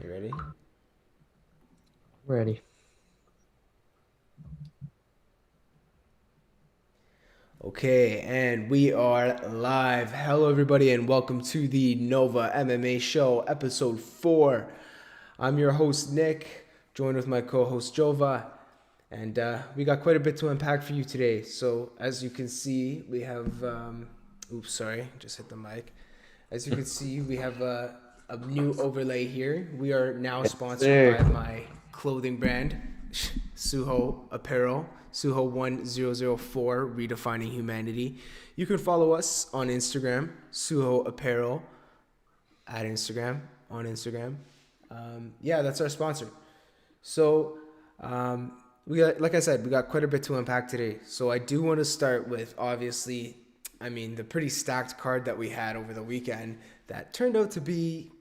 You ready? Ready. Okay, and we are live. Hello, everybody, and welcome to the Nova MMA show, episode 4. I'm your host, Nick, joined with my co host, Jova, and we got quite a bit to unpack for you today. So, as you can see, we have. Oops, sorry, just hit the mic. As you can see, we have a new overlay here. We are now Yes, sponsored sir. by my clothing brand, Suho Apparel, Suho1004, Redefining Humanity. You can follow us on Instagram, Suho Apparel, at Instagram, on Instagram. Yeah, that's our sponsor. So, we got, like I said, we got quite a bit to unpack today. So I do want to start with obviously, I mean, the pretty stacked card that we had over the weekend that turned out to be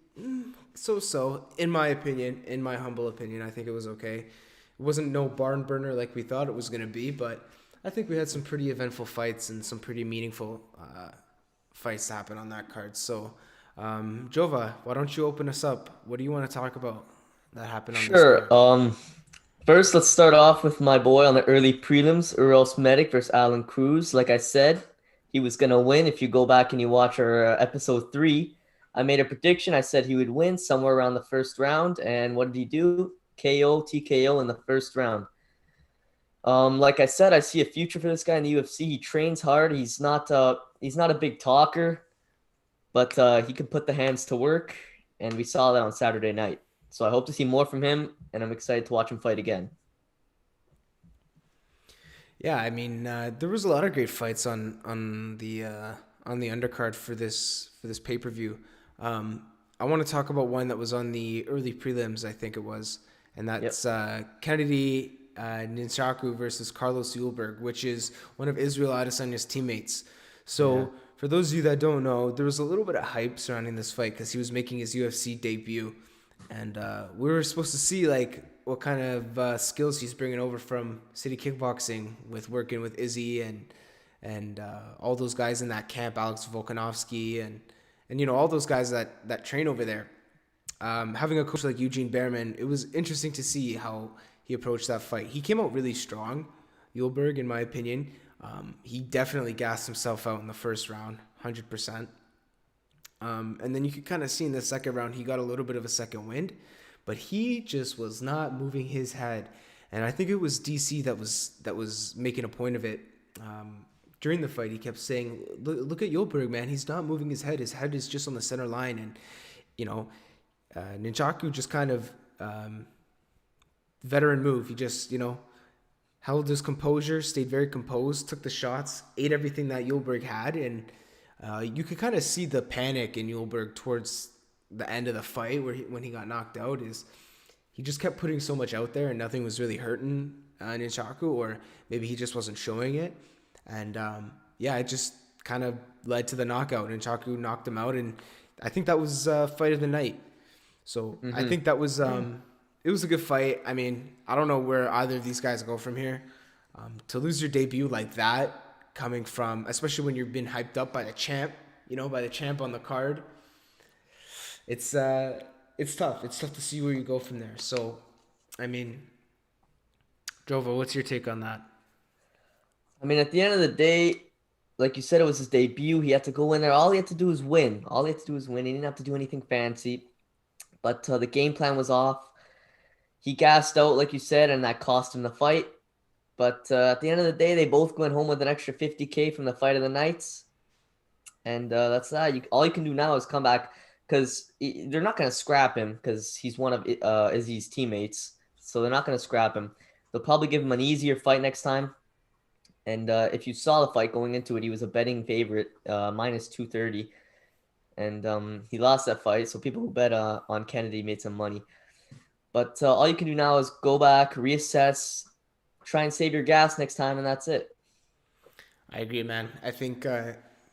so-so, in my opinion, in my humble opinion. I think it was okay. It wasn't no barn burner like we thought it was gonna be, but I think we had some pretty eventful fights and some pretty meaningful fights happen on that card. So, Jova, why don't you open us up? What do you want to talk about that happened on this Sure. card? First, let's start off with my boy on the early prelims, Uros Medic versus Alan Cruz. Like I said, he was gonna win. If you go back and you watch our episode 3, I made a prediction. I said he would win somewhere around the first round, and what did he do? KO, TKO in the first round. Like I said, I see a future for this guy in the UFC. He trains hard. He's not a big talker, but he can put the hands to work, and we saw that on Saturday night. So I hope to see more from him, and I'm excited to watch him fight again. Yeah, I mean, there was a lot of great fights on the undercard for this pay per view. I want to talk about one that was on the early prelims, I think it was, and Yep. that's Kennedy Nunchaku versus Carlos Ulberg, which is one of Israel Adesanya's teammates. Yeah. So, for those of you that don't know, there was a little bit of hype surrounding this fight because he was making his UFC debut, and we were supposed to see like what kind of skills he's bringing over from City Kickboxing with working with Izzy and all those guys in that camp, Alex Volkanovski and you know all those guys that train over there. Having a coach like Eugene Behrman, it was interesting to see how he approached that fight. He came out really strong, Yulberg, in my opinion. He definitely gassed himself out in the first round, 100%. And then you could kind of see in the second round, he got a little bit of a second wind, but he just was not moving his head. And I think it was DC that was making a point of it. During the fight, he kept saying, look at Yulberg, man. He's not moving his head. His head is just on the center line. And, you know, Ninjaku just kind of veteran move. He just, held his composure, stayed very composed, took the shots, ate everything that Yulberg had, and you could kind of see the panic in Yulberg towards the end of the fight, when he got knocked out. Is he just kept putting so much out there, and nothing was really hurting Nunchaku, or maybe he just wasn't showing it, and yeah, it just kind of led to the knockout. Nunchaku knocked him out, and I think that was fight of the night. So I Mm-hmm. think that was it was a good fight. I mean, I don't know where either of these guys go from here. To lose your debut like that, coming from, especially when you've been hyped up by the champ, by the champ on the card, it's it's tough. It's tough to see where you go from there. So, I mean, Drova, what's your take on that? I mean, at the end of the day, like you said, it was his debut. He had to go in there. All he had to do was win. All he had to do was win. He didn't have to do anything fancy. But the game plan was off. He gassed out, like you said, and that cost him the fight. But at the end of the day, they both went home with an extra 50K from the fight of the nights. And that's that. All you can do now is come back because they're not going to scrap him because he's one of Izzy's teammates. So they're not going to scrap him. They'll probably give him an easier fight next time. And if you saw the fight going into it, he was a betting favorite, minus 230. And he lost that fight. So people who bet on Kennedy made some money. But all you can do now is go back, reassess, try and save your gas next time, and that's it. I agree, man. I think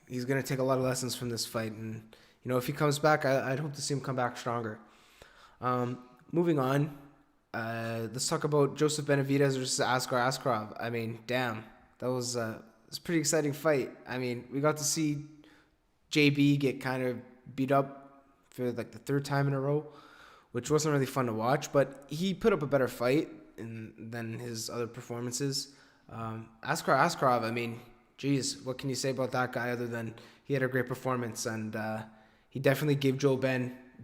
he's gonna take a lot of lessons from this fight, and if he comes back, I'd hope to see him come back stronger. Moving on, let's talk about Joseph Benavidez versus Askrov. I mean, damn, that was a pretty exciting fight. I mean, we got to see JB get kind of beat up for like the third time in a row, which wasn't really fun to watch. But he put up a better fight than his other performances. Askrov, I mean, geez, what can you say about that guy other than he had a great performance, and he definitely gave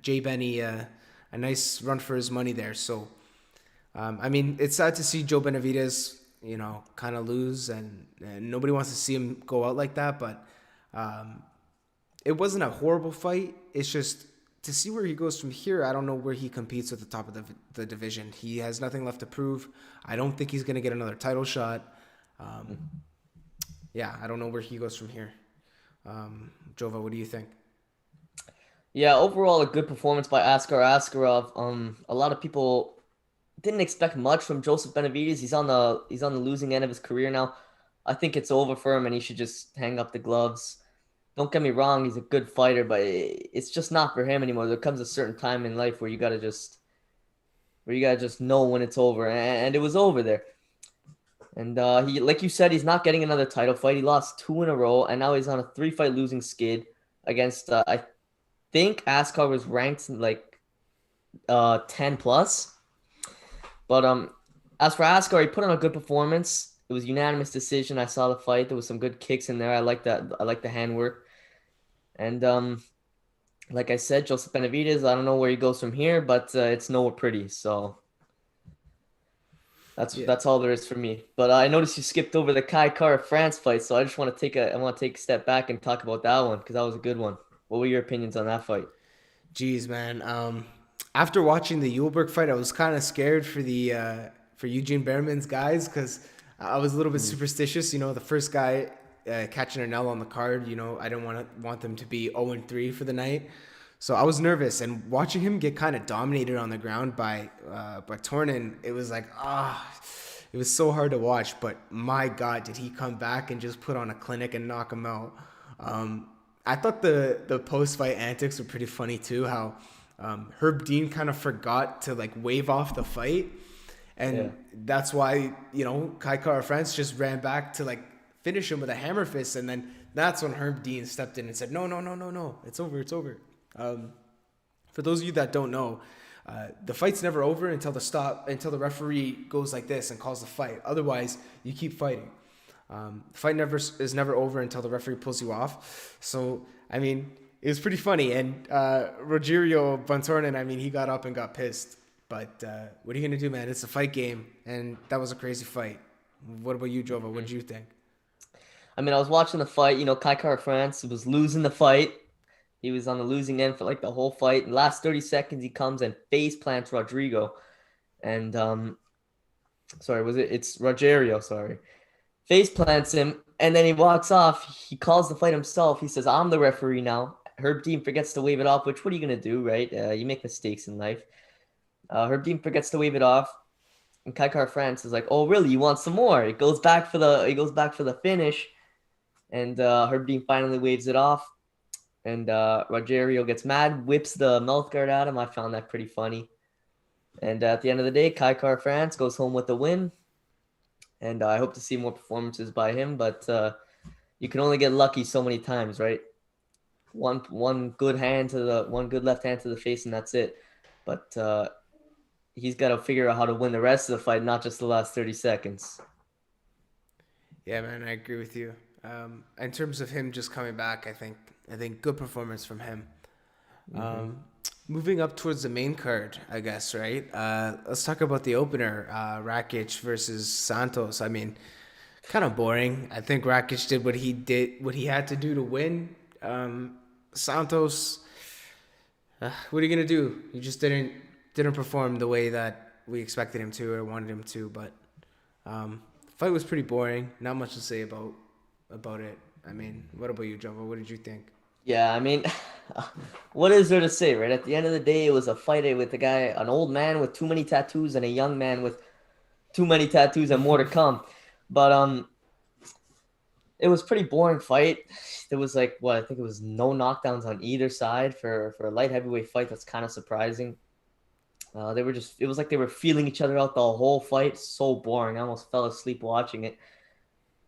Jay Benny a nice run for his money there. So, I mean, it's sad to see Joe Benavidez, kind of lose, and nobody wants to see him go out like that. But it wasn't a horrible fight. It's just to see where he goes from here. I don't know where he competes at the top of the division. He has nothing left to prove. I don't think he's going to get another title shot. Yeah, I don't know where he goes from here. Jova, what do you think? Yeah, overall a good performance by Askarov. A lot of people didn't expect much from Joseph Benavidez. He's on the losing end of his career now. I think it's over for him, and he should just hang up the gloves. Don't get me wrong, he's a good fighter, but it's just not for him anymore. There comes a certain time in life where you gotta just know when it's over, and it was over there. And he, like you said, he's not getting another title fight. He lost two in a row, and now he's on a three-fight losing skid against I think Askarov was ranked like 10 plus. But as for Askarov, he put on a good performance. It was unanimous decision. I saw the fight. There was some good kicks in there. I like that. I like the handwork. And like I said, Joseph Benavidez, I don't know where he goes from here, but it's nowhere pretty. So that's Yeah. that's all there is for me. But I noticed you skipped over the Kai Kara France fight, so I just want to take a step back and talk about that one because that was a good one. What were your opinions on that fight? Jeez, man. After watching the Yulberg fight, I was kind of scared for Eugene Behrman's guys because I was a little bit Hmm. superstitious. The first guy catching an L on the card. I didn't want them to be 0-3 for the night, so I was nervous. And watching him get kind of dominated on the ground by Tornin, it was like it was so hard to watch. But my God, did he come back and just put on a clinic and knock him out? I thought the post fight antics were pretty funny too. How Herb Dean kind of forgot to like wave off the fight, Yeah. and that's why Kai Kara France just ran back to like finish him with a hammer fist, and then that's when Herb Dean stepped in and said, "No, no, no, no, no, it's over, it's over." For those of you that don't know, the fight's never over until the referee goes like this and calls the fight. Otherwise, you keep fighting. The fight is never over until the referee pulls you off. So I mean, it was pretty funny. And Rogerio Bontornin, I mean, he got up and got pissed. But what are you gonna do, man? It's a fight game, and that was a crazy fight. What about you, Jova? What did you think? I mean, I was watching the fight. Kai Kara France was losing the fight. He was on the losing end for like the whole fight. In the last 30 seconds, he comes and face plants Rodrigo. And sorry, it's Rogerio, sorry. Face plants him, and then he walks off. He calls the fight himself. He says, "I'm the referee now." Herb Dean forgets to wave it off, which what are you gonna do, right? You make mistakes in life. Herb Dean forgets to wave it off, and Kaikar France is like, "Oh, really? You want some more?" He goes back for the finish, and Herb Dean finally waves it off, and Rogerio gets mad, whips the mouth guard at him. I found that pretty funny. And at the end of the day, Kaikar France goes home with the win, and I hope to see more performances by him. But you can only get lucky so many times, right? One good left hand to the face, and that's it. But he's got to figure out how to win the rest of the fight, not just the last 30 seconds. Yeah, man, I agree with you. In terms of him just coming back, I think good performance from him. Hmm. Moving up towards the main card, I guess, right? Let's talk about the opener, Rakic versus Santos. I mean, kind of boring. I think Rakic did what he had to do to win. Santos, what are you gonna do? He just didn't perform the way that we expected him to or wanted him to. But the fight was pretty boring. Not much to say about it. I mean, what about you, Jumbo? What did you think? Yeah, I mean, what is there to say, right? At the end of the day, it was a fight with a guy, an old man with too many tattoos, and a young man with too many tattoos and more to come. But it was pretty boring fight. There was like what I think it was no knockdowns on either side for a light heavyweight fight. That's kind of surprising. It was like they were feeling each other out the whole fight. So boring. I almost fell asleep watching it.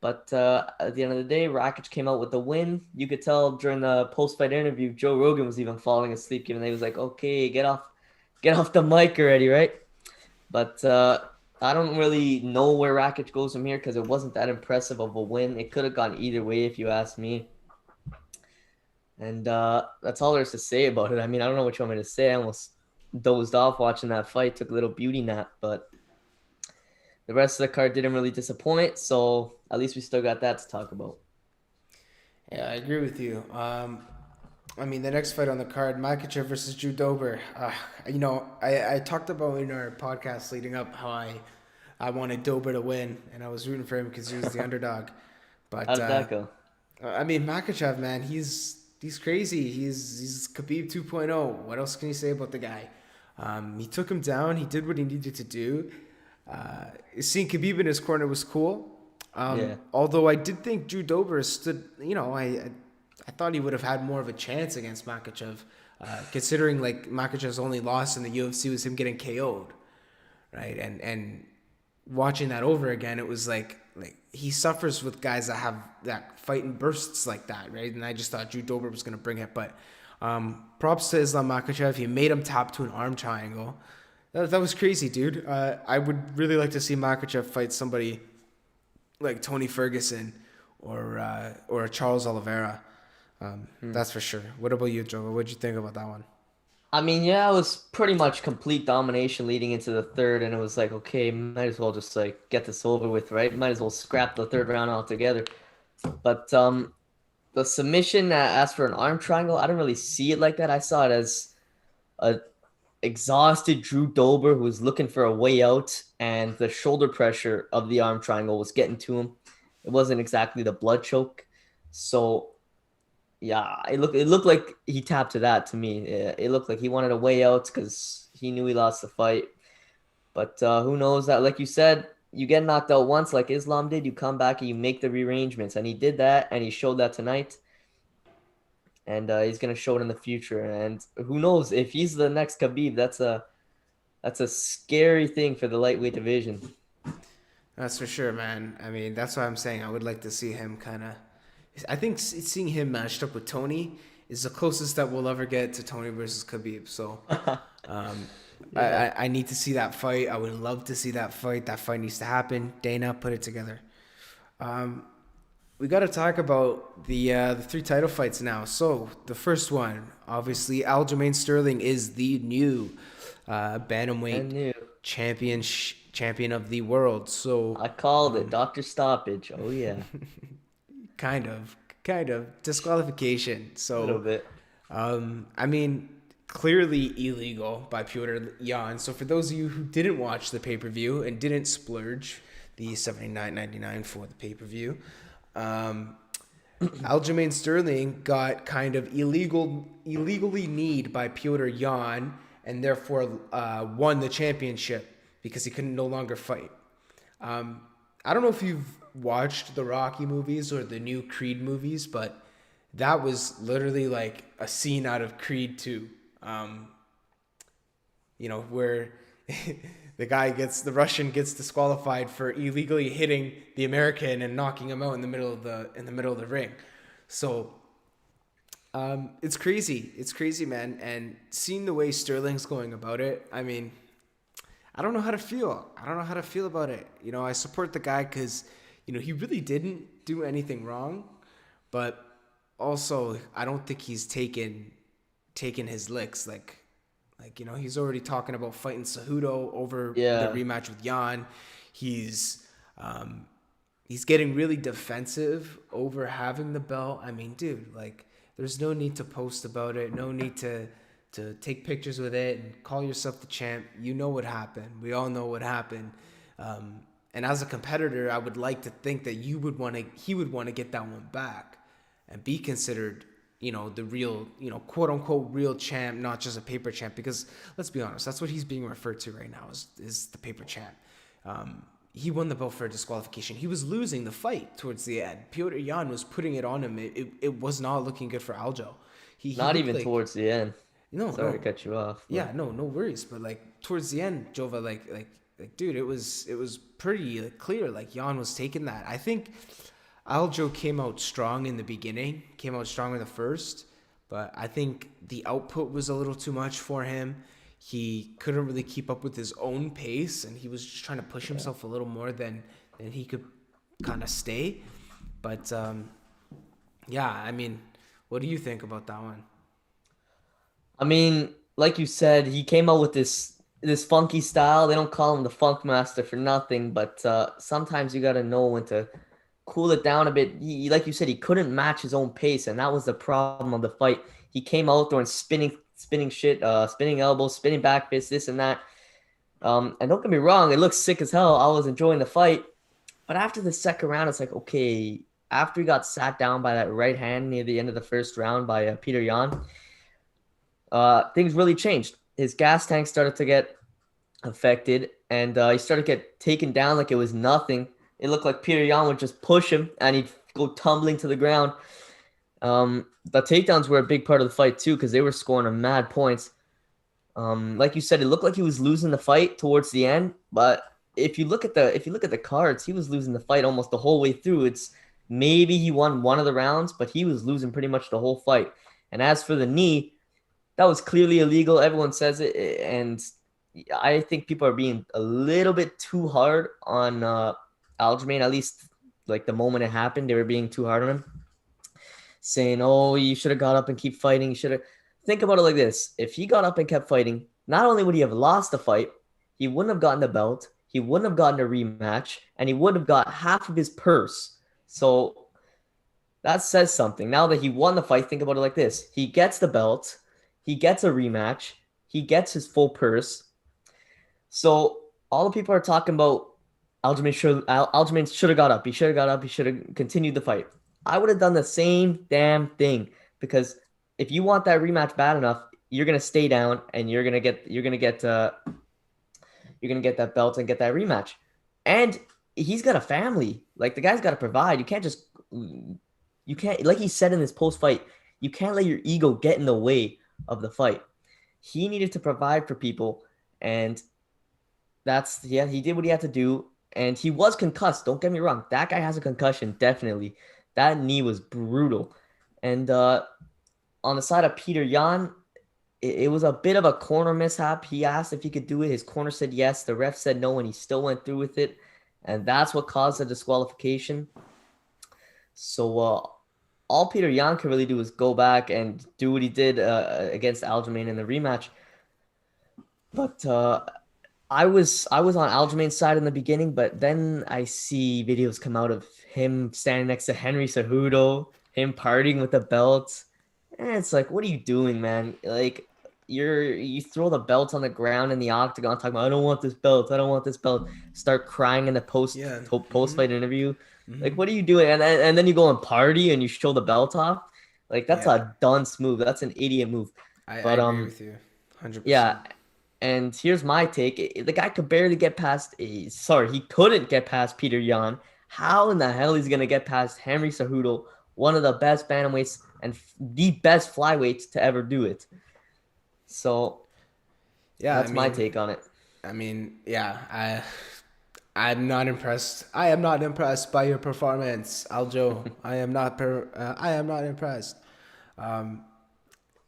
But at the end of the day, Rakic came out with the win. You could tell during the post-fight interview, Joe Rogan was even falling asleep, given that he was like, "Okay, Get off the mic already, right? But I don't really know where Rakic goes from here because it wasn't that impressive of a win. It could have gone either way if you ask me. And that's all there's to say about it. I mean, I don't know what you want me to say. I almost dozed off watching that fight, took a little beauty nap, but the rest of the card didn't really disappoint. So at least we still got that to talk about. Yeah, I agree with you. I mean, the next fight on the card, Makatra versus Drew Dober. I talked about in our podcast leading up how I wanted Dober to win, and I was rooting for him because he was the underdog. How But did that go? I mean, Makachev, man, he's crazy. He's Khabib 2.0. What else can you say about the guy? He took him down. He did what he needed to do. Seeing Khabib in his corner was cool. Yeah. Although I did think Drew Dober stood, I thought he would have had more of a chance against Makhachev, considering like Makhachev's only loss in the UFC was him getting KO'd, right? And watching that over again, it was like he suffers with guys that have that fight in bursts like that, right? And I just thought Drew Dober was gonna bring it, but props to Islam Makhachev. He made him tap to an arm triangle. That was crazy, dude. I would really like to see Makhachev fight somebody like Tony Ferguson or Charles Oliveira. That's for sure. What about you, Joe? What'd you think about that one? I mean, yeah, it was pretty much complete domination leading into the third, and it was like, okay, might as well just like get this over with, right? Might as well scrap the third round altogether. But the submission asked for an arm triangle. I don't really see it like that. I saw it as a exhausted Drew Dober who was looking for a way out, and the shoulder pressure of the arm triangle was getting to him. It wasn't exactly the blood choke. So yeah, it looked like he tapped to that to me. It looked like he wanted a way out because he knew he lost the fight. But who knows that? Like you said, you get knocked out once, like Islam did. You come back and you make the rearrangements, and he did that, and he showed that tonight. And he's gonna show it in the future. And who knows if he's the next Khabib? That's a scary thing for the lightweight division. That's for sure, man. I mean, that's why I'm saying I would like to see him kind of. I think seeing him matched up with Tony is the closest that we'll ever get to Tony versus Khabib. So um, Yeah. I need to see that fight. I would love to see that fight. That fight needs to happen. Dana, put it together. Um, we got to talk about the three title fights now. So the first one, obviously, Aljamain Sterling is the new And bantamweight new. champion of the world. So I called it. Doctor Stoppage. Oh yeah. kind of disqualification. A little So bit. I mean, clearly illegal by Piotr Jan. So for those of you who didn't watch the pay per view and didn't splurge the $79.99 for the pay per view, Aljamain Sterling got kind of illegally kneed by Piotr Jan and therefore won the championship because he couldn't no longer fight. I don't know if you've watched the Rocky movies or the new Creed movies, but that was literally like a scene out of Creed 2. Where the Russian gets disqualified for illegally hitting the American and knocking him out in the middle of the ring. So it's crazy. It's crazy, man. And seeing the way Sterling's going about it, I mean, I don't know how to feel. I don't know how to feel about it. I support the guy because, he really didn't do anything wrong, but also I don't think he's taken his licks. He's already talking about fighting Cejudo over the Yeah. rematch with Jan. He's getting really defensive over having the belt. I mean, dude, there's no need to post about it. No need to take pictures with it and call yourself the champ. You know what happened. We all know what happened. And as a competitor, I would like to think that he would want to get that one back and be considered, the real, quote unquote real champ, not just a paper champ. Because let's be honest, that's what he's being referred to right now is the paper champ. He won the belt for a disqualification. He was losing the fight towards the end. Piotr Jan was putting it on him. It was not looking good for Aljo. He Not looked even like towards the end. no Sorry to no cut you off. yeah, no worries. But towards the end, Jova, dude, it was pretty clear. Jan was taking that. I think Aljo came out strong in the beginning, came out strong in the first, but I think the output was a little too much for him. he couldn't really keep up with his own pace, and he was just trying to push Yeah. himself a little more than he could kind of stay. But yeah, I mean, what do you think about that one? I mean, like you said, he came out with this funky style. They don't call him the Funk Master for nothing, but sometimes you gotta know when to cool it down a bit. Like you said, he couldn't match his own pace, and that was the problem of the fight. He came out there and spinning shit, spinning elbows, spinning back fists, this and that. And don't get me wrong, it looks sick as hell. I was enjoying the fight, but after the second round, it's like, okay. After he got sat down by that right hand near the end of the first round by Peter Yan, things really changed. His gas tank started to get affected, and he started to get taken down like it was nothing. It looked like Peter Yan would just push him, and he'd go tumbling to the ground. The takedowns were a big part of the fight too, because they were scoring him mad points. Like you said, it looked like he was losing the fight towards the end, but if you look at the cards, he was losing the fight almost the whole way through. It's maybe he won one of the rounds, but he was losing pretty much the whole fight. And as for the knee, that was clearly illegal. Everyone says it, and I think people are being a little bit too hard on Aljamain. At least, like the moment it happened, they were being too hard on him, saying, "Oh, you should have got up and keep fighting. You should have." Think about it like this: if he got up and kept fighting, not only would he have lost the fight, he wouldn't have gotten the belt, he wouldn't have gotten a rematch, and he would have got half of his purse. So that says something. Now that he won the fight, think about it like this: he gets the belt, he gets a rematch, he gets his full purse. So all the people are talking about Aljamain should have got up. He should have got up. He should have continued the fight. I would have done the same damn thing, because if you want that rematch bad enough, you're gonna stay down and you're gonna get that belt and get that rematch. And he's got a family. Like the guy's got to provide. You can't, like he said in this post fight, you can't let your ego get in the way of the fight. He needed to provide for people, and that's, yeah, he did what he had to do, and he was concussed. Don't get me wrong, that guy has a concussion, definitely. That knee was brutal, and on the side of Peter Yan, it was a bit of a corner mishap. He asked if he could do it. His corner said yes. The ref said no, and he still went through with it, and that's what caused the disqualification. So all Peter Yan can really do is go back and do what he did against Aljamain in the rematch. But I was on Aljamain's side in the beginning, but then I see videos come out of him standing next to Henry Cejudo, him partying with the belt, and it's like, what are you doing, man? Like you throw the belt on the ground in the octagon, talking about I don't want this belt, I don't want this belt. Start crying in the Yeah. post fight interview. Like, Mm-hmm. what are you doing? And then you go and party and you show the belt off. Like that's Yeah. a dunce move. That's an idiot move. I But agree with you, 100%. yeah, and here's my take. The guy could barely get past. Sorry, he couldn't get past Peter Yan. How in the hell he's gonna get past Henry Cejudo, one of the best bantamweights and the best flyweights to ever do it? So Yeah, that's my take on it. yeah, I'm not impressed. I am not impressed by your performance, Aljo. I am not impressed. Um,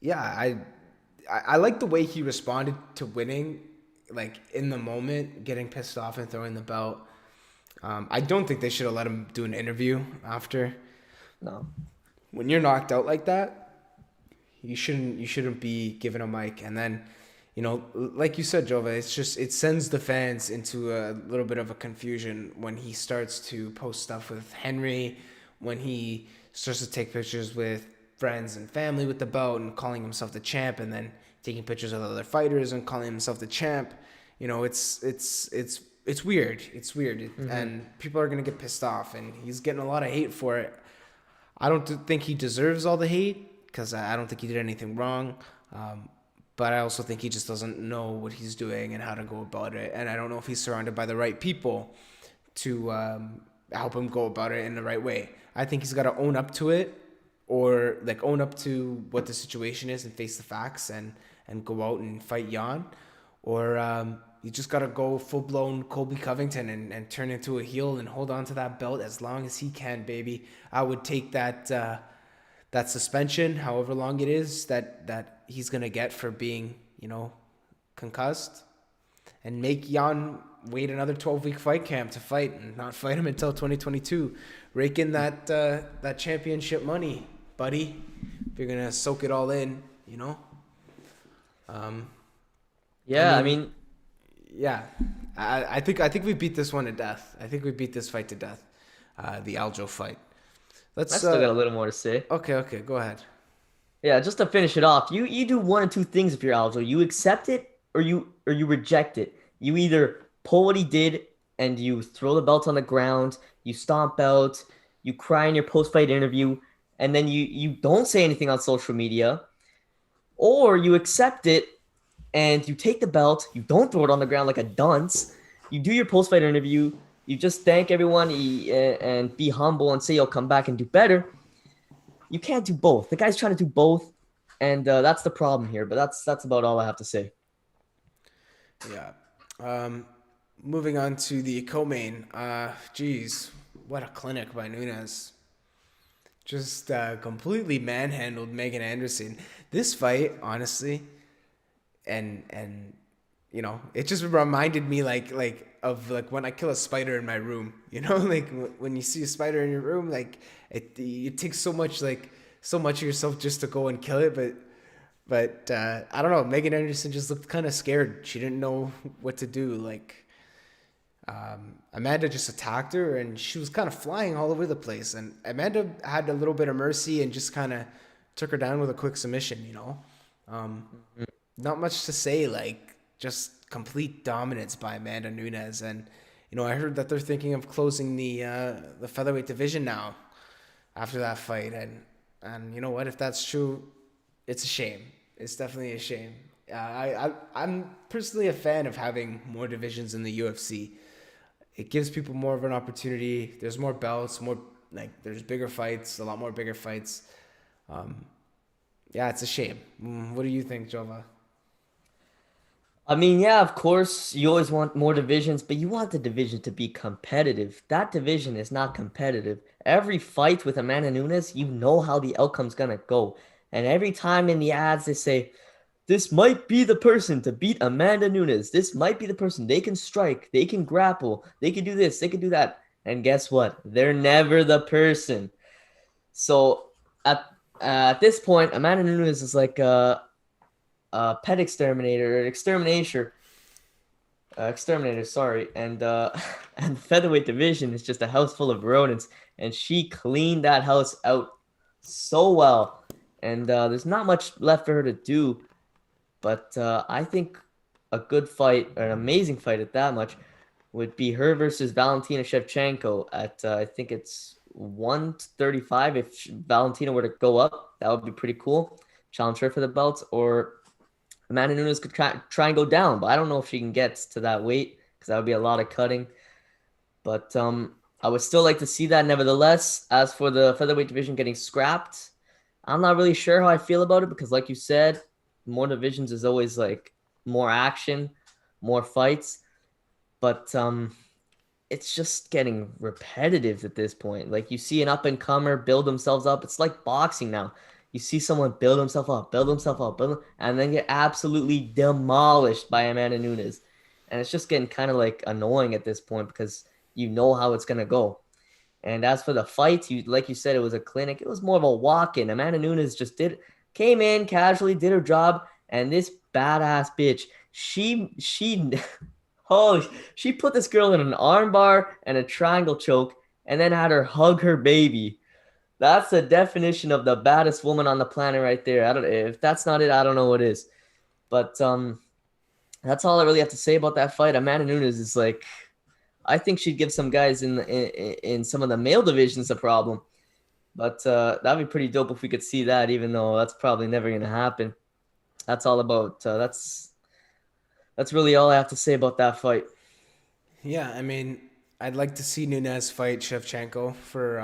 yeah, I like the way he responded to winning, like in the moment, getting pissed off and throwing the belt. I don't think they should have let him do an interview after. No. When you're knocked out like that, you shouldn't be given a mic. And then, like you said, Jova, it sends the fans into a little bit of a confusion when he starts to post stuff with Henry, when he starts to take pictures with friends and family with the belt and calling himself the champ, and then taking pictures of other fighters and calling himself the champ. It's weird. It's weird, Mm-hmm. and people are gonna get pissed off, and he's getting a lot of hate for it. I don't think he deserves all the hate because I don't think he did anything wrong. Um, but I also think he just doesn't know what he's doing and how to go about it. And I don't know if he's surrounded by the right people to help him go about it in the right way. I think he's got to own up to it, or like own up to what the situation is and face the facts and go out and fight Jan. Or you just got to go full blown Colby Covington and turn into a heel and hold on to that belt as long as he can, baby. I would take that suspension, however long it is, that he's gonna get for being, concussed, and make Jan wait another 12-week fight camp to fight and not fight him until 2022. Rake in that championship money, buddy. If you're gonna soak it all in, you know. I Yeah, I mean, mean, yeah. I think we beat this one to death. I think we beat this fight to death. The Aljo fight. I Let's still got a little more to say. okay, go ahead. Yeah, just to finish it off, you do one of two things if you're Aljo. You accept it or you reject it. You either pull what he did and you throw the belt on the ground, you stomp out, you cry in your post-fight interview, and then you don't say anything on social media, or you accept it and you take the belt, you don't throw it on the ground like a dunce. You do your post-fight interview, you just thank everyone and be humble and say you'll come back and do better. You can't do both. The guy's trying to do both, and that's the problem here. But that's about all I have to say. Yeah. Moving on to the co-main. Geez, what a clinic by Nunes. Just completely manhandled Megan Anderson. This fight, honestly, and you know, it just reminded me of when I kill a spider in my room. You know, like when you see a spider in your room, like it takes so much of yourself just to go and kill it, but I don't know. Megan Anderson just looked kind of scared. She didn't know what to do. Amanda just attacked her, and she was kind of flying all over the place. And Amanda had a little bit of mercy and just kind of took her down with a quick submission. You know, not much to say. Like just complete dominance by Amanda Nunes. And you know, I heard that they're thinking of closing the featherweight division now after that fight. And you know what? If that's true, it's a shame. It's definitely a shame. I'm personally a fan of having more divisions in the UFC. It gives people more of an opportunity. There's more belts, there's bigger fights, a lot more bigger fights. Yeah, it's a shame. What do you think, Jova? I mean, yeah, of course, you always want more divisions, but you want the division to be competitive. That division is not competitive. Every fight with Amanda Nunes, you know how the outcome's gonna go. And every time in the ads they say, this might be the person to beat Amanda Nunes. This might be the person. They can strike, they can grapple, they can do this, they can do that. And guess what? They're never the person. So at this point, Amanda Nunes is like pet exterminator, exterminator, sorry, and and featherweight division is just a house full of rodents, and she cleaned that house out so well, and there's not much left for her to do, but I think a good fight, or an amazing fight at that much, would be her versus Valentina Shevchenko at I think it's 135. If Valentina were to go up, that would be pretty cool. Challenge her for the belts, or Amanda Nunes could try and go down, but I don't know if she can get to that weight because that would be a lot of cutting. But I would still like to see that. Nevertheless, as for the featherweight division getting scrapped, I'm not really sure how I feel about it because, like you said, more divisions is always like more action, more fights. But it's just getting repetitive at this point. Like you see an up and comer build themselves up. It's like boxing now. You see someone build himself up, and then get absolutely demolished by Amanda Nunes. And it's just getting kind of like annoying at this point because you know how it's gonna go. And as for the fight, like you said, it was a clinic. It was more of a walk-in. Amanda Nunes just came in casually, did her job, and this badass bitch, she oh, she put this girl in an armbar and a triangle choke, and then had her hug her baby. That's the definition of the baddest woman on the planet right there. I don't if that's not it, I don't know what is. But that's all I really have to say about that fight. Amanda Nunes is like, I think she'd give some guys in some of the male divisions a problem. But that'd be pretty dope if we could see that, even though that's probably never gonna happen. That's all about that's really all I have to say about that fight. Yeah, I mean, I'd like to see Nunes fight Shevchenko for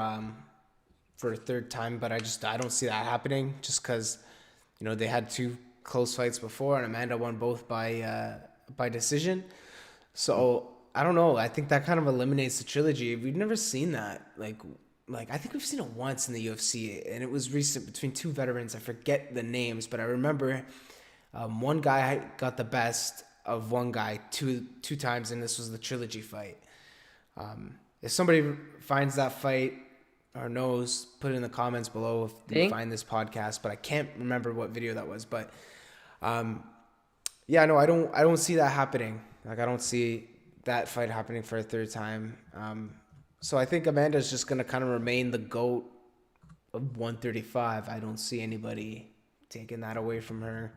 a third time, but I don't see that happening just because you know they had two close fights before, and Amanda won both by decision. So I don't know. I think that kind of eliminates the trilogy. We've never seen that. I think we've seen it once in the UFC, and it was recent between two veterans. I forget the names, but I remember One guy got the best of one guy two times, and this was the trilogy fight. If somebody finds that fight or knows, put it in the comments below if you Think? find this podcast. But I can't remember what video that was. But yeah, no, I don't see that happening. Like I don't see that fight happening for a third time. So I think Amanda's just gonna kind of remain the GOAT of 135. I don't see anybody taking that away from her.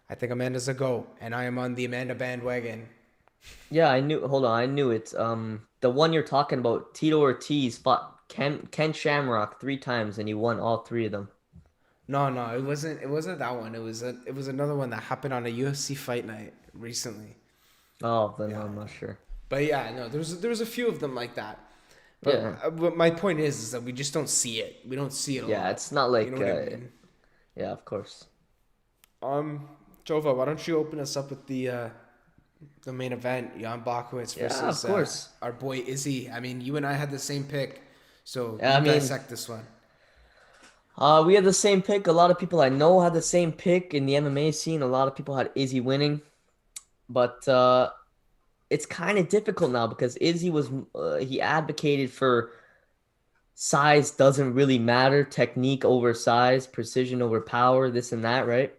I think Amanda's a GOAT, and I am on the Amanda bandwagon. Yeah, I knew. Hold on, I knew it. The one you're talking about, Tito Ortiz fought Ken Shamrock 3 times, and he won all 3 of them. No, it wasn't. It wasn't that one. It was another one that happened on a UFC fight night recently. Oh, then Yeah, I'm not sure. but yeah, no, there was a few of them like that. Yeah, But my point is that we just don't see it. We don't see it a yeah. lot. It's not You like. know what I mean? Yeah, of course. Jova, why don't you open us up with the main event, Jan Blachowicz Yeah, of versus course. our boy Izzy. I mean, you and I had the same pick, so Yeah, you I mean, dissect this one. we had the same pick. A lot of people I know had the same pick in the MMA scene. A lot of people had Izzy winning, but it's kind of difficult now because Izzy was he advocated for size doesn't really matter, technique over size, precision over power, this and that, right?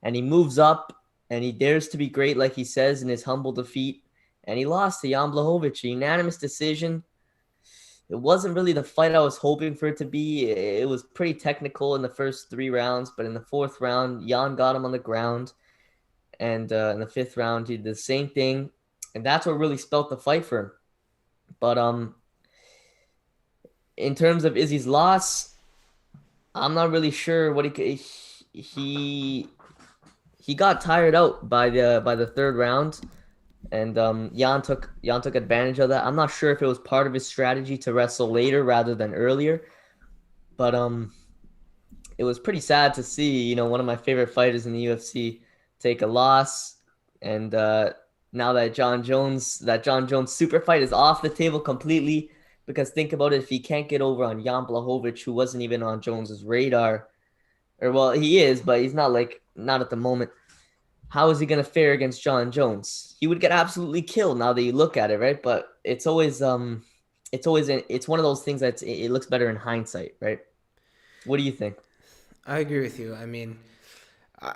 And he moves up and he dares to be great, like he says in his humble defeat. And he lost to Jan Blachowicz, a unanimous decision. It wasn't really the fight I was hoping for it to be. It was pretty technical in the first 3 rounds, but in the fourth round, Jan got him on the ground. And in the fifth round, he did the same thing. And that's what really spelt the fight for him. But in terms of Izzy's loss, I'm not really sure what he he got tired out by the third round, and Jan took advantage of that. I'm not sure if it was part of his strategy to wrestle later rather than earlier, but it was pretty sad to see one of my favorite fighters in the UFC take a loss, and now that John Jones super fight is off the table completely. Because think about it, if he can't get over on Jan Blachowicz, who wasn't even on Jones's radar, or well, he is, but he's not at the moment. How is he gonna fare against John Jones? He would get absolutely killed now that you look at it, right? But it's one of those things that it looks better in hindsight, right? What do you think? I agree with you. I mean, uh,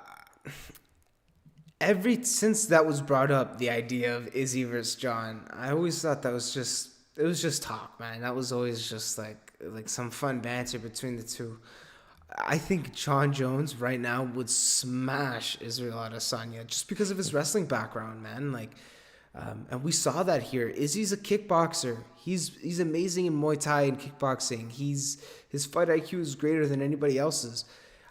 since that was brought up, the idea of Izzy versus John, I always thought that was just it was just talk, man. That was always just like some fun banter between the two. I think John Jones right now would smash Israel Adesanya just because of his wrestling background, man. And we saw that here. Izzy's a kickboxer. He's amazing in Muay Thai and kickboxing. His fight IQ is greater than anybody else's.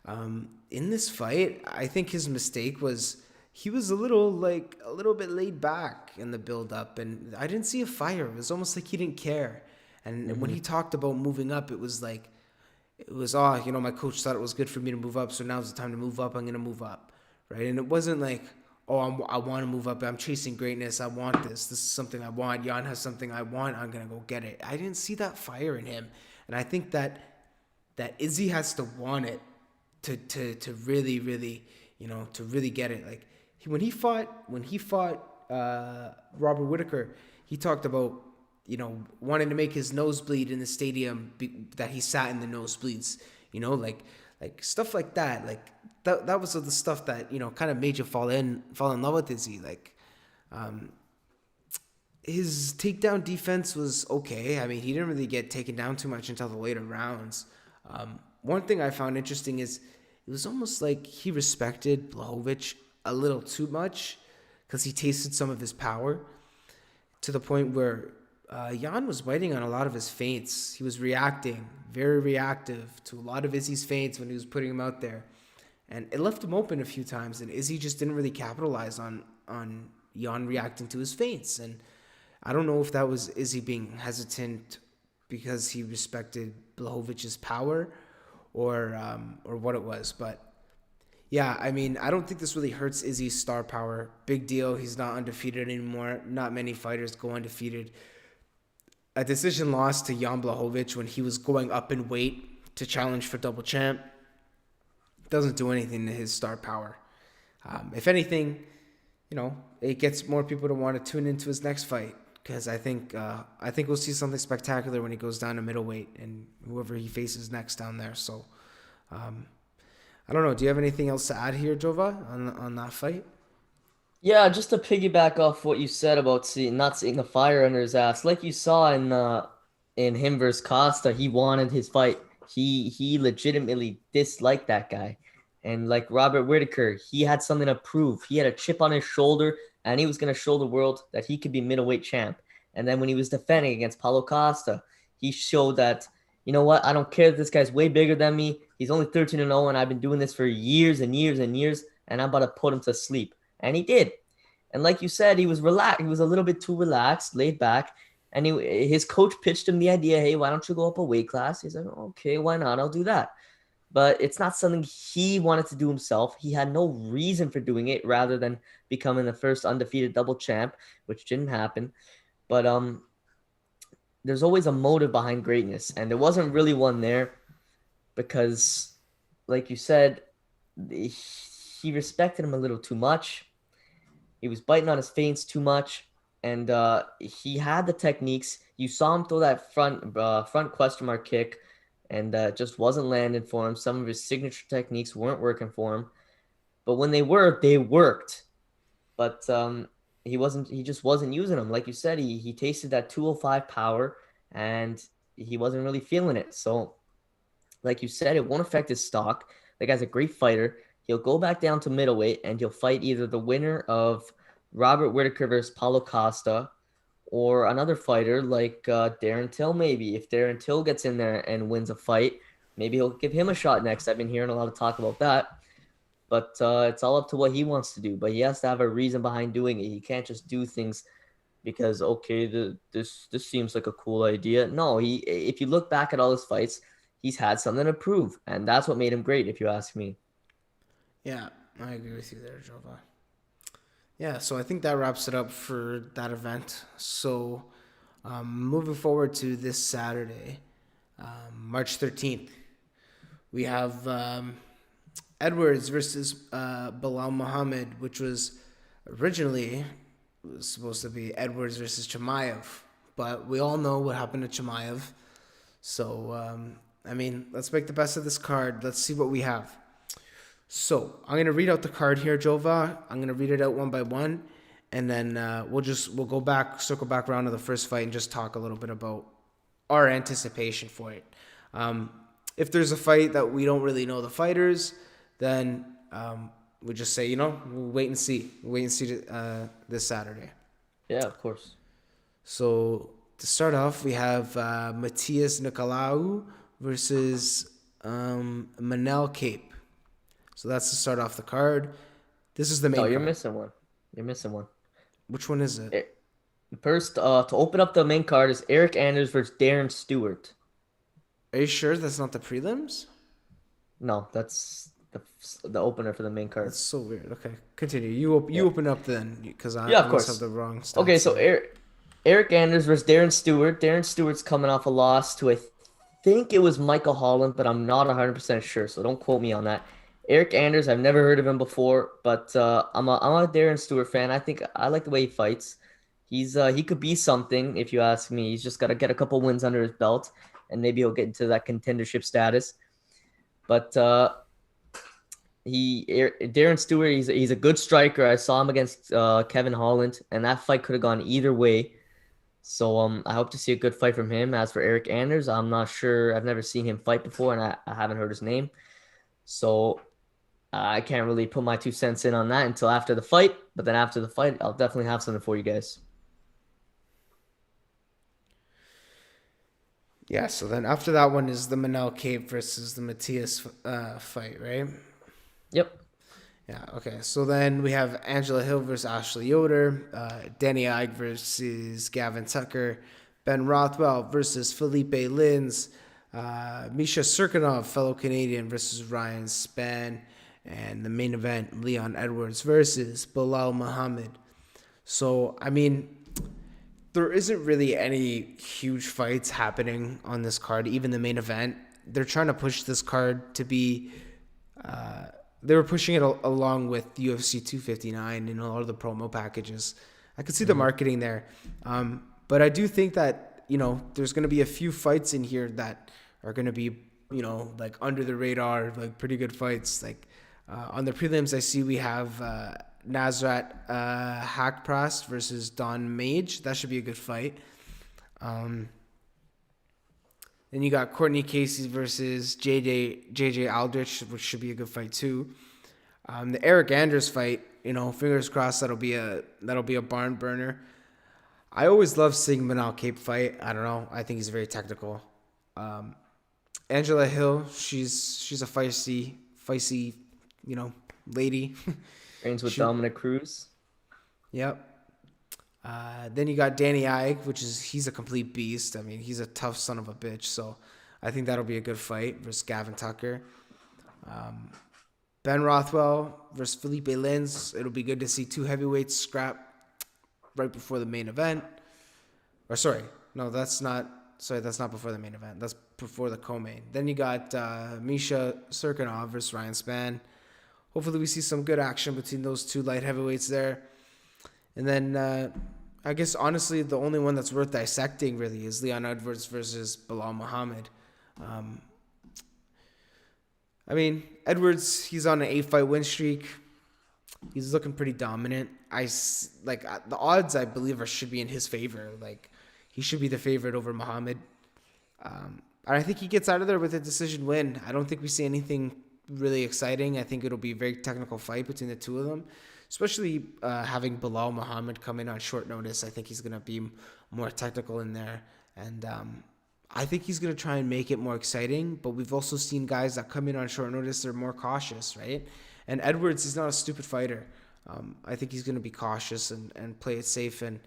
In this fight, I think his mistake was he was a little bit laid back in the build up, and I didn't see a fire. It was almost like he didn't care. And when he talked about moving up, it was like my coach thought it was good for me to move up, so now's the time to move up. I'm gonna move up, right? And it wasn't like, I want to move up. I'm chasing greatness. I want this. This is something I want. Jan has something I want. I'm gonna go get it. I didn't see that fire in him, and I think that Izzy has to want it to really, really, to really get it. Like when he fought Robert Whitaker, he talked about wanting to make his nose bleed in the stadium that he sat in the nosebleeds, like stuff like that. Like that was the stuff that, kind of made you fall in love with Izzy. Like, his takedown defense was okay. I mean, he didn't really get taken down too much until the later rounds. One thing I found interesting is it was almost like he respected Blachowicz a little too much because he tasted some of his power to the point where Jan was waiting on a lot of his feints. He was reacting, very reactive to a lot of Izzy's feints when he was putting him out there. And it left him open a few times, and Izzy just didn't really capitalize on Jan reacting to his feints. And I don't know if that was Izzy being hesitant because he respected Blachowicz's power or what it was. But yeah, I mean, I don't think this really hurts Izzy's star power. Big deal. He's not undefeated anymore. Not many fighters go undefeated. A decision loss to Jan Blachowicz when he was going up in weight to challenge for double champ doesn't do anything to his star power. If anything, it gets more people to want to tune into his next fight because I think we'll see something spectacular when he goes down to middleweight and whoever he faces next down there. So I don't know. Do you have anything else to add here, Jova, on that fight? Yeah, just to piggyback off what you said about not seeing the fire under his ass, like you saw in him versus Costa, he wanted his fight. He legitimately disliked that guy. And like Robert Whitaker, he had something to prove. He had a chip on his shoulder, and he was gonna show the world that he could be middleweight champ. And then when he was defending against Paulo Costa, he showed that, you know what, I don't care that this guy's way bigger than me. He's only 13-0, and I've been doing this for years and years and years, and I'm about to put him to sleep. And he did. And like you said, he was relaxed. He was a little bit too relaxed, laid back. And his coach pitched him the idea, hey, why don't you go up a weight class? He's like, okay, why not? I'll do that. But it's not something he wanted to do himself. He had no reason for doing it rather than becoming the first undefeated double champ, which didn't happen. But there's always a motive behind greatness. And there wasn't really one there because, like you said, he respected him a little too much. He was biting on his feints too much, and he had the techniques. You saw him throw that front question mark kick, and just wasn't landing for him. Some of his signature techniques weren't working for him, but when they were, they worked. But he just wasn't using them. Like you said, he tasted that 205 power, and he wasn't really feeling it. So, like you said, it won't affect his stock. The guy's a great fighter. He'll go back down to middleweight and he'll fight either the winner of Robert Whitaker versus Paulo Costa or another fighter like Darren Till, maybe. If Darren Till gets in there and wins a fight, maybe he'll give him a shot next. I've been hearing a lot of talk about that. But it's all up to what he wants to do. But he has to have a reason behind doing it. He can't just do things because, okay, this seems like a cool idea. No, if you look back at all his fights, he's had something to prove. And that's what made him great, if you ask me. Yeah, I agree with you there, Jova. Yeah, so I think that wraps it up for that event. So moving forward to this Saturday, March 13th, we have Edwards versus Bilal Muhammad, which was originally supposed to be Edwards versus Chimaev. But we all know what happened to Chimaev. So, let's make the best of this card. Let's see what we have. So I'm gonna read out the card here, Jova. I'm gonna read it out one by one, and then we'll go back, circle back around to the first fight, and just talk a little bit about our anticipation for it. If there's a fight that we don't really know the fighters, then we just say, we'll wait and see. We'll wait and see this Saturday. Yeah, of course. So to start off, we have Matthias Nicolau versus Manel Cape. So that's to start off the card. This is the main Oh, you're card. missing one. You're missing one. Which one is it? First, to open up the main card is Eric Anders versus Darren Stewart. Are you sure that's not the prelims? No, that's the opener for the main card. That's so weird. Okay, continue. You open up then, because I of must course. have the wrong stats. Okay, so Eric Anders versus Darren Stewart. Darren Stewart's coming off a loss to, I think it was Michael Holland, but I'm not 100% sure, so don't quote me on that. Eric Anders, I've never heard of him before, but I'm a Darren Stewart fan. I like the way he fights. He could be something if you ask me. He's just got to get a couple wins under his belt, and maybe he'll get into that contendership status. But Darren Stewart, he's a good striker. I saw him against Kevin Holland, and that fight could have gone either way. So I hope to see a good fight from him. As for Eric Anders, I'm not sure. I've never seen him fight before, and I haven't heard his name. So I can't really put my 2 cents in on that until after the fight. But then after the fight, I'll definitely have something for you guys. Yeah, so then after that one is the Manel Cape versus the Matthias fight, right? Yep. Yeah, okay. So then we have Angela Hill versus Ashley Yoder, Danny Ige versus Gavin Tucker, Ben Rothwell versus Felipe Lins, Misha Serkinov, fellow Canadian, versus Ryan Spann, and the main event, Leon Edwards versus Bilal Muhammad. So, there isn't really any huge fights happening on this card, even the main event. They're trying to push this card to be they were pushing it along with UFC 259 and all of the promo packages. I could see the Mhm. marketing there. But I do think that, there's going to be a few fights in here that are going to be, like under the radar, like pretty good fights. Like on the prelims, I see we have Nasrat Hakpras versus Don Mage. That should be a good fight. Um, then you got Courtney Casey versus JJ Aldrich, which should be a good fight too. The Eric Andrews fight, fingers crossed that'll be a barn burner. I always love seeing Manal Cape fight. I don't know. I think he's very technical. Um, Angela Hill, she's a feisty, lady. Trains with Shoot. Dominic Cruz. Yep. Then you got Danny Ige, he's a complete beast. I mean, he's a tough son of a bitch. So I think that'll be a good fight versus Gavin Tucker. Ben Rothwell versus Felipe Lins. It'll be good to see two heavyweights scrap right before the main event. Or sorry, no, that's not. Sorry, that's not before the main event. That's before the co-main. Then you got Misha Serkinov versus Ryan Spann. Hopefully, we see some good action between those two light heavyweights there. And then I guess honestly, the only one that's worth dissecting really is Leon Edwards versus Bilal Muhammad. I mean, Edwards, he's on an 8-fight win streak. He's looking pretty dominant. The odds I believe should be in his favor. Like he should be the favorite over Muhammad. And I think he gets out of there with a decision win. I don't think we see anything really exciting. I think it'll be a very technical fight between the two of them, especially having Bilal Muhammad come in on short notice. I think he's going to be more technical in there. And I think he's going to try and make it more exciting. But we've also seen guys that come in on short notice, they're more cautious, right? And Edwards, he's not a stupid fighter. I think he's going to be cautious and play it safe and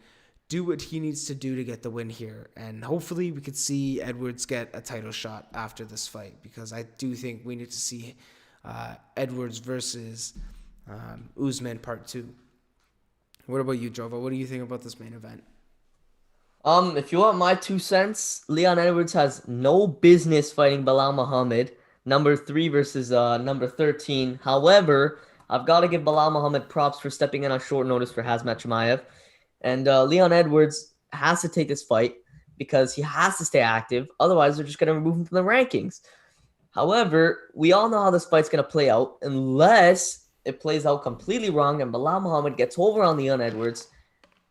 do what he needs to do to get the win here. And hopefully we could see Edwards get a title shot after this fight, because I do think we need to see Edwards versus Usman Part 2. What about you, Jova? What do you think about this main event? If you want my 2 cents, Leon Edwards has no business fighting Bilal Muhammad, number 3 versus number 13. However, I've got to give Bilal Muhammad props for stepping in on short notice for Hazmat Chimaev. And Leon Edwards has to take this fight because he has to stay active. Otherwise, they're just going to remove him from the rankings. However, we all know how this fight's going to play out unless it plays out completely wrong and Bilal Muhammad gets over on Leon Edwards,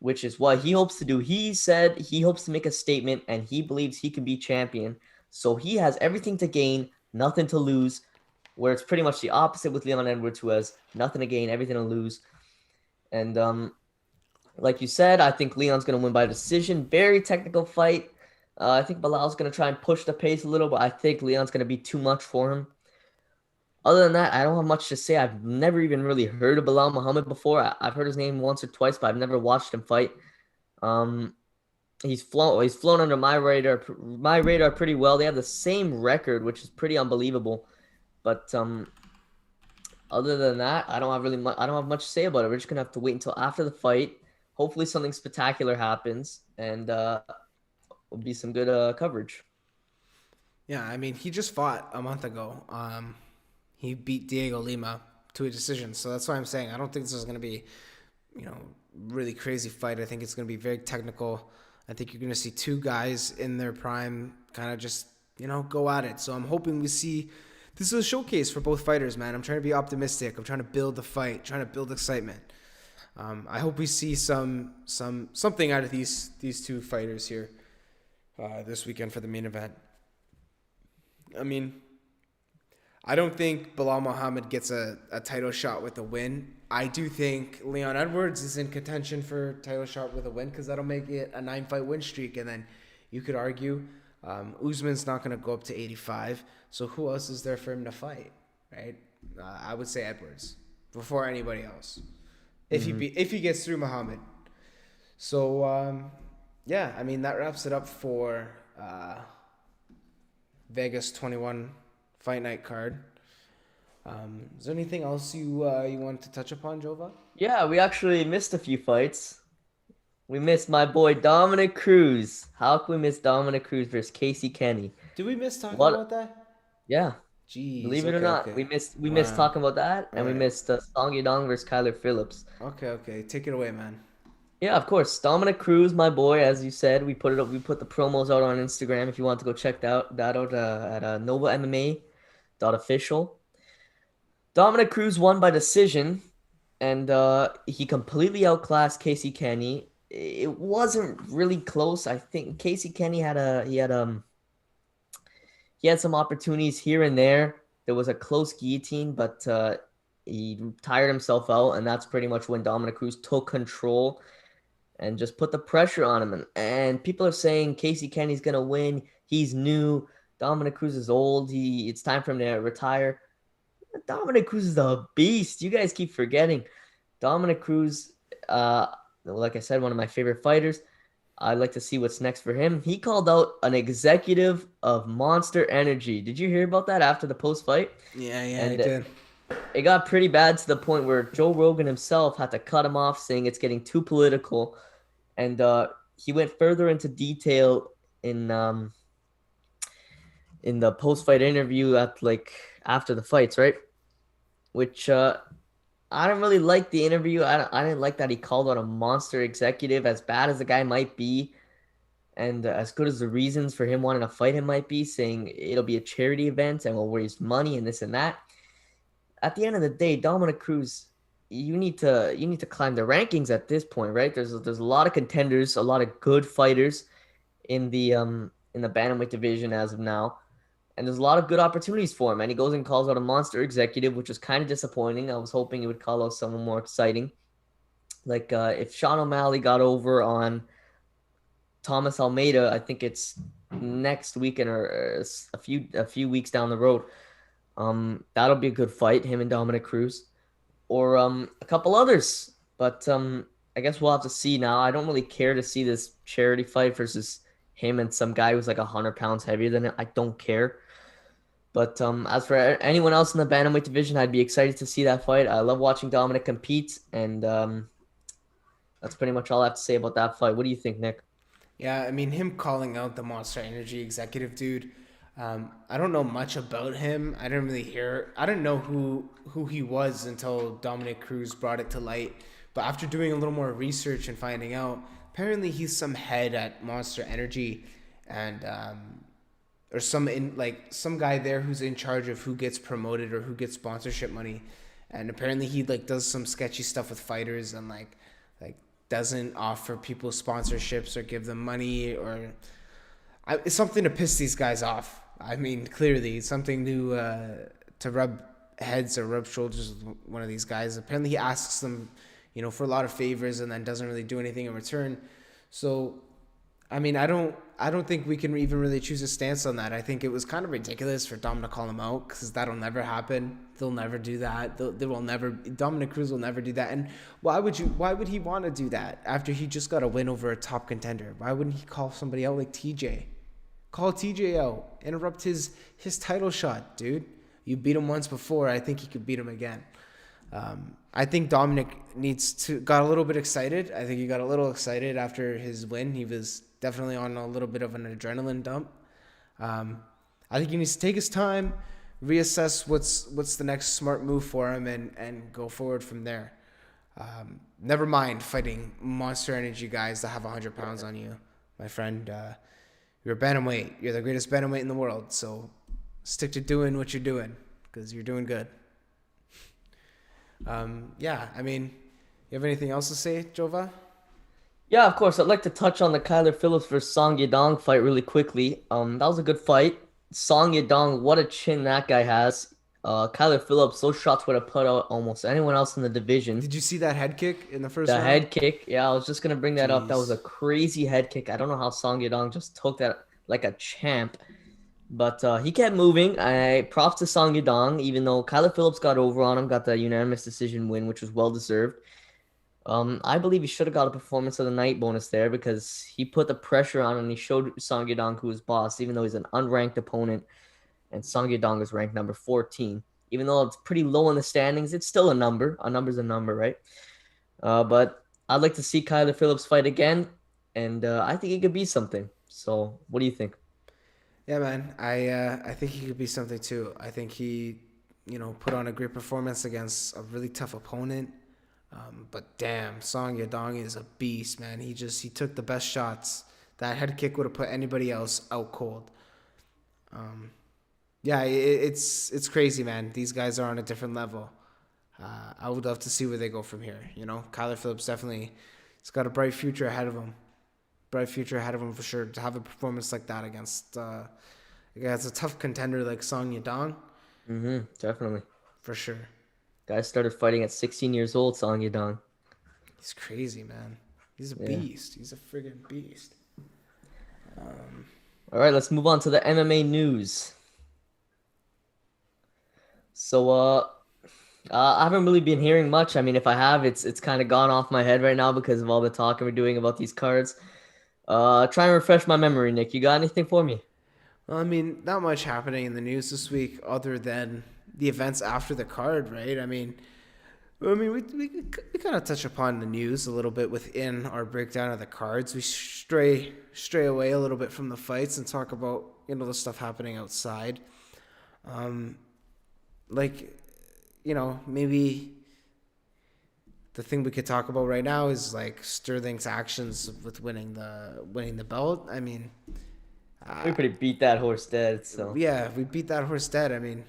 which is what he hopes to do. He said he hopes to make a statement and he believes he can be champion. So he has everything to gain, nothing to lose, where it's pretty much the opposite with Leon Edwards, who has nothing to gain, everything to lose. And like you said, I think Leon's going to win by decision. Very technical fight. I think Bilal's going to try and push the pace a little, but I think Leon's going to be too much for him. Other than that, I don't have much to say. I've never even really heard of Bilal Muhammad before. I've heard his name once or twice, but I've never watched him fight. He's flown under my radar pretty well. They have the same record, which is pretty unbelievable. But other than that, I don't have much to say about it. We're just gonna have to wait until after the fight. Hopefully, something spectacular happens, and will be some good coverage. Yeah, I mean, he just fought a month ago. He beat Diego Lima to a decision. So that's why I'm saying I don't think this is going to be, really crazy fight. I think it's going to be very technical. I think you're going to see two guys in their prime kind of just, go at it. So I'm hoping we see this is a showcase for both fighters, man. I'm trying to be optimistic. I'm trying to build the fight, trying to build excitement. I hope we see something out of these two fighters here this weekend for the main event. I mean, I don't think Bilal Muhammad gets a title shot with a win. I do think Leon Edwards is in contention for title shot with a win because that'll make it a 9-fight win streak. And then you could argue Usman's not going to go up to 85. So who else is there for him to fight, right? I would say Edwards before anybody else if he gets through Muhammad. So, yeah, I mean, that wraps it up for Vegas 21 Fight Night card. Is there anything else you wanted to touch upon, Jova? Yeah, we actually missed a few fights. We missed my boy Dominic Cruz. How can we miss Dominic Cruz versus Casey Kenny? Did we miss talking about that? Yeah. Jeez. Believe it or Okay. not, Okay. we missed Wow. talking about that, All and we right. missed Song Yadong versus Kyler Phillips. Okay. Okay. Take it away, man. Yeah, of course. Dominic Cruz, my boy, as you said, we put it up. We put the promos out on Instagram. If you want to go check that out at Nova MMA official. Dominic Cruz won by decision, and he completely outclassed Casey Kenny. It wasn't really close. I think Casey Kenny he had some opportunities here and there. There was a close guillotine, but he tired himself out, and that's pretty much when Dominic Cruz took control and just put the pressure on him. And people are saying Casey Kenny's gonna win. He's new. Dominic Cruz is old. It's time for him to retire. Dominic Cruz is a beast. You guys keep forgetting. Dominic Cruz, like I said, one of my favorite fighters. I'd like to see what's next for him. He called out an executive of Monster Energy. Did you hear about that after the post fight? Yeah. Yeah. I And did. it got pretty bad to the point where Joe Rogan himself had to cut him off, saying it's getting too political. And he went further into detail in the post fight interview at like after the fights, right? Which I don't really like the interview. I didn't like that he called out a monster executive, as bad as the guy might be, and as good as the reasons for him wanting to fight him might be, saying it'll be a charity event and we'll raise money and this and that. At the end of the day, Dominic Cruz, you need to climb the rankings at this point, right? There's a lot of contenders, a lot of good fighters in the bantamweight division as of now. And there's a lot of good opportunities for him. And he goes and calls out a monster executive, which was kind of disappointing. I was hoping he would call out someone more exciting. Like if Sean O'Malley got over on Thomas Almeida, I think it's next weekend or a few weeks down the road. That'll be a good fight, him and Dominic Cruz, or a couple others. But I guess we'll have to see now. I don't really care to see this charity fight versus him and some guy who's like 100 pounds heavier than him. I don't care. But as for anyone else in the bantamweight division, I'd be excited to see that fight. I love watching Dominic compete, and that's pretty much all I have to say about that fight. What do you think, Nick? Yeah, I mean, him calling out the Monster Energy executive dude. I don't know much about him. I didn't really hear. I didn't know who he was until Dominic Cruz brought it to light. But after doing a little more research and finding out, apparently he's some head at Monster Energy, and or some guy there who's in charge of who gets promoted or who gets sponsorship money. And apparently he like does some sketchy stuff with fighters and like doesn't offer people sponsorships or give them money, or it's something to piss these guys off. I mean, clearly it's something to rub heads or rub shoulders with one of these guys. Apparently he asks them, for a lot of favors and then doesn't really do anything in return. So I mean, I don't think we can even really choose a stance on that. I think it was kind of ridiculous for Dom to call him out, because that'll never happen. They'll never do that. They will never. Dominic Cruz will never do that. And why would he want to do that after he just got a win over a top contender? Why wouldn't he call somebody out like TJ? Call TJ out. Interrupt his title shot, dude. You beat him once before. I think he could beat him again. I think Dominic got a little bit excited. I think he got a little excited after his win. He was definitely on a little bit of an adrenaline dump. I think he needs to take his time, reassess what's the next smart move for him, and go forward from there. Never mind fighting Monster Energy guys that have 100 pounds on you, my friend. You're a bantamweight. You're the greatest bantamweight in the world. So stick to doing what you're doing, because you're doing good. Yeah, I mean, you have anything else to say, Jova? Yeah, of course. I'd like to touch on the Kyler Phillips versus Song Yadong fight really quickly. That was a good fight. Song Yadong, what a chin that guy has. Kyler Phillips, those shots would have put out almost anyone else in the division. Did you see that head kick in the first The round? head kick, yeah, I was just gonna bring that up. That was a Jeez. crazy head kick. I don't know how Song Yadong just took that like a champ, but he kept moving. I props to Song Yadong, even though Kyler Phillips got over on him, got the unanimous decision win, which was well deserved. I believe he should have got a performance of the night bonus there, because he put the pressure on and he showed Song Yadong who was boss, even though he's an unranked opponent, and Song Yadong is ranked number 14. Even though it's pretty low in the standings, it's still a number. A number's a number, right? But I'd like to see Kyler Phillips fight again, and I think he could be something. So, what do you think? Yeah, man. I think he could be something too. I think he, put on a great performance against a really tough opponent. But damn, Song Yadong is a beast, man. He took the best shots. That head kick would have put anybody else out cold. Yeah, it's crazy, man. These guys are on a different level. I would love to see where they go from here. Kyler Phillips definitely, he's got a bright future ahead of him. Bright future ahead of him for sure. To have a performance like that against a tough contender like Song Yadong, Definitely. for sure. Guy started fighting at 16 years old, Song Yadong. He's crazy, man. He's a Yeah. beast. He's a friggin' beast. All right, let's move on to the MMA news. So, I haven't really been hearing much. I mean, if I have, it's kind of gone off my head right now because of all the talking we're doing about these cards. Try and refresh my memory, Nick. You got anything for me? Well, I mean, not much happening in the news this week other than the events after the card, right? We kind of touch upon the news a little bit within our breakdown of the cards. We stray away a little bit from the fights and talk about the stuff happening outside. Maybe the thing we could talk about right now is like Sterling's actions with winning the belt. I mean, We pretty beat that horse dead. So yeah, we beat that horse dead. I mean,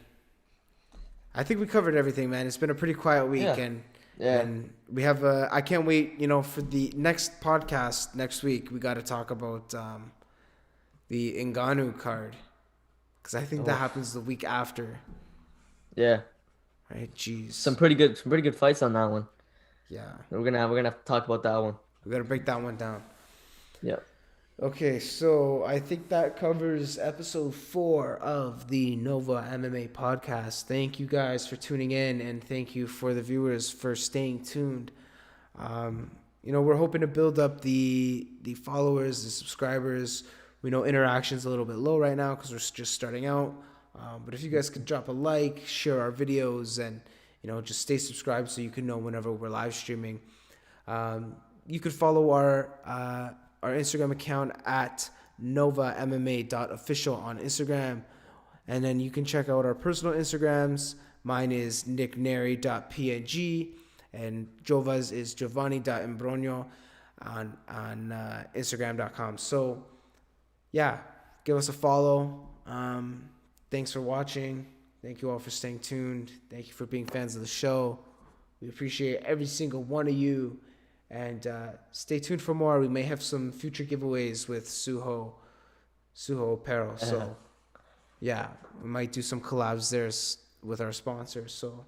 I think we covered everything, man. It's been a pretty quiet week, Yeah. and we have I can't wait, for the next podcast next week. We got to talk about the Ngannou card because I think that happens the week after. yeah, Right? Jeez. some pretty good fights on that one. Yeah, We're gonna have to talk about that one. we got to break that one down. Yeah. Okay, so I think that covers episode 4 of the Nova MMA podcast. Thank you guys for tuning in, and thank you for the viewers for staying tuned. We're hoping to build up the followers, the subscribers. We know interaction's a little bit low right now because we're just starting out. But if you guys could drop a like, share our videos, and just stay subscribed so you can know whenever we're live streaming. You could follow our Instagram account at novamma.official on Instagram. And then you can check out our personal Instagrams. Mine is nickneri.png and Jova's is giovanni.imbrogno on Instagram.com. So, yeah, give us a follow. Thanks for watching. Thank you all for staying tuned. Thank you for being fans of the show. We appreciate every single one of you. And stay tuned for more. We may have some future giveaways with Suho Apparel. So, yeah, we might do some collabs there with our sponsors. So,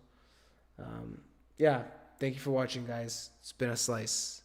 yeah, thank you for watching, guys. It's been a slice.